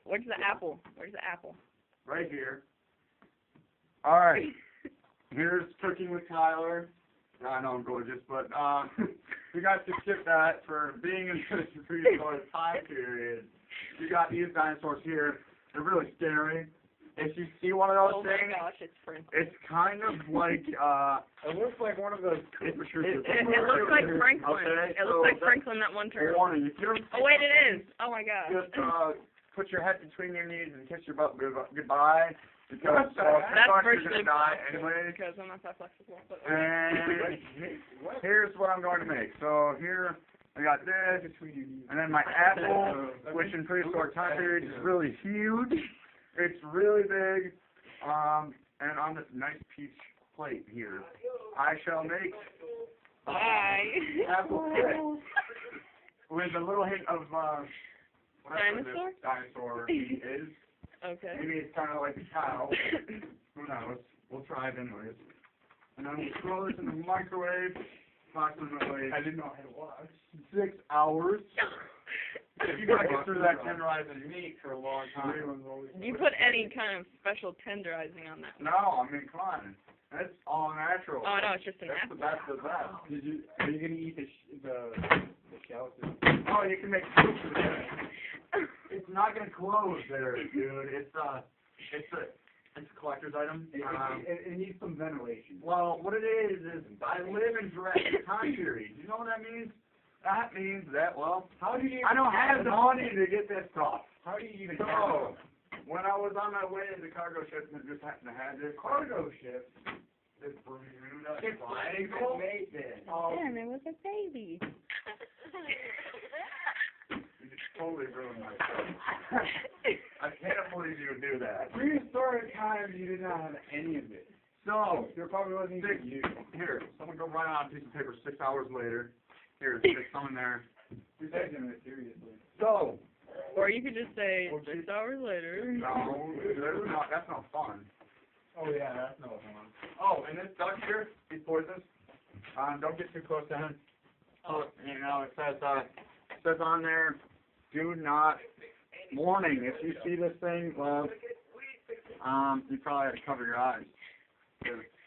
Where's the apple? Where's the apple? Right here. All right. Here's Cooking with Tyler. I know I'm gorgeous, but we got to skip that for being in this prehistoric time period. You got these dinosaurs here. They're really scary. If you see one of those things, my gosh, it's Franklin. it's kind of like It looks like one of those It looks like Franklin. Okay, It looks like Franklin that one turtle. warning. If you Oh wait, it is. Oh my gosh. just put your head between your knees and kiss your butt goodbye. Because That's you're virtually gonna die anyway. because I'm not that flexible. But And here's what I'm going to make. So here I got this, and then my apple, which in prehistoric time period is really huge. It's really big. And on this nice peach plate here, I shall make bye. apple crisp with a little hint of whatever this Dinosaur? dinosaur meat is. Okay. Maybe it's kind of like a cow. Who knows? We'll try it anyways. And then we'll throw this in the microwave approximately, I didn't know how to watch. 6 hours. You gotta get through that tenderizing meat for a long time. Do you put any kind of special tenderizing on that? No, I mean, come on. That's all natural. Oh no, it's just an That's apple. the best of the best. Are you gonna eat the shells? Oh, you can make soup with it. It's not gonna close there, dude. It's a collector's item. It needs some ventilation. Well, what it is I live in Jurassic time period. You know what that means? That means that, well, How do you? I don't have the money to get this stuff. How do you even? So, when I was on my way to the cargo ship and just happened to have this Cargo ship. this Bermuda It's triangle. made this. And it was a baby. You just totally ruined my show. I can't believe you would do that. Prehistoric times, you did not have any of it. So, There probably wasn't even you. here, someone go write on a piece of paper 6 hours later. Here, stick some in there. Who's taking it seriously? So, Or you could just say 6 hours later. no, that's not fun. Oh yeah, that's no fun. Oh, and this duck here, he's poisonous. Don't get too close to him. Oh, you know, it says on there, do not, warning, if you see this thing, well, you probably have to cover your eyes.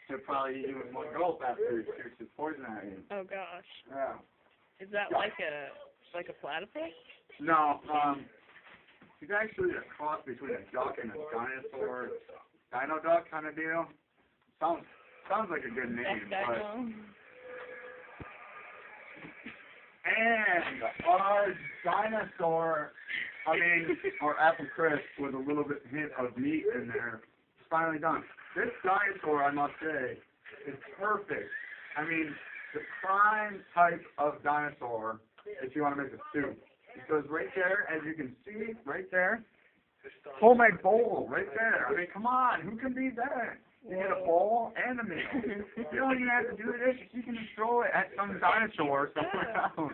He'll probably eat you with one gulp after he shoots his poison at you. Oh gosh. Yeah. Is that like a platypus? No, he's actually a cross between a duck and a dinosaur, dino duck kind of deal. Sounds like a good name, but. Dino. And our dinosaur, or apple crisp with a little bit hint of meat in there, is finally done. This dinosaur, I must say, is perfect. I mean, the prime type of dinosaur if you want to make a soup. Because right there, as you can see, right there, homemade bowl, right there. I mean, come on, who can beat that? You get a bowl and a meal. You don't even have to do this. You can just throw it at some dinosaur somewhere else.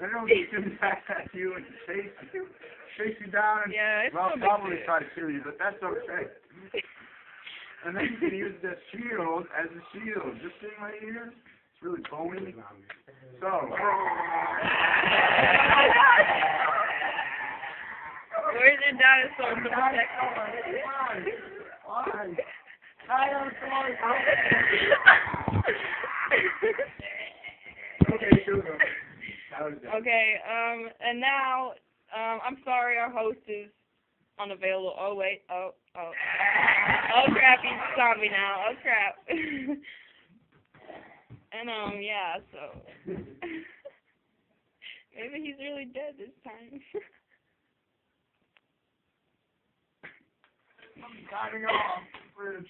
They don't just do that at you and chase you down and well, probably try to kill you, but that's okay. And then you can use this shield as a shield. This thing right here, it's really bony. So. Where's the dinosaur to protect Why? Okay, and now, I'm sorry, our host is unavailable. Oh, wait, oh crap, he's a zombie now, oh crap. And, yeah, so, maybe he's really dead this time. I'm signing off, Rich.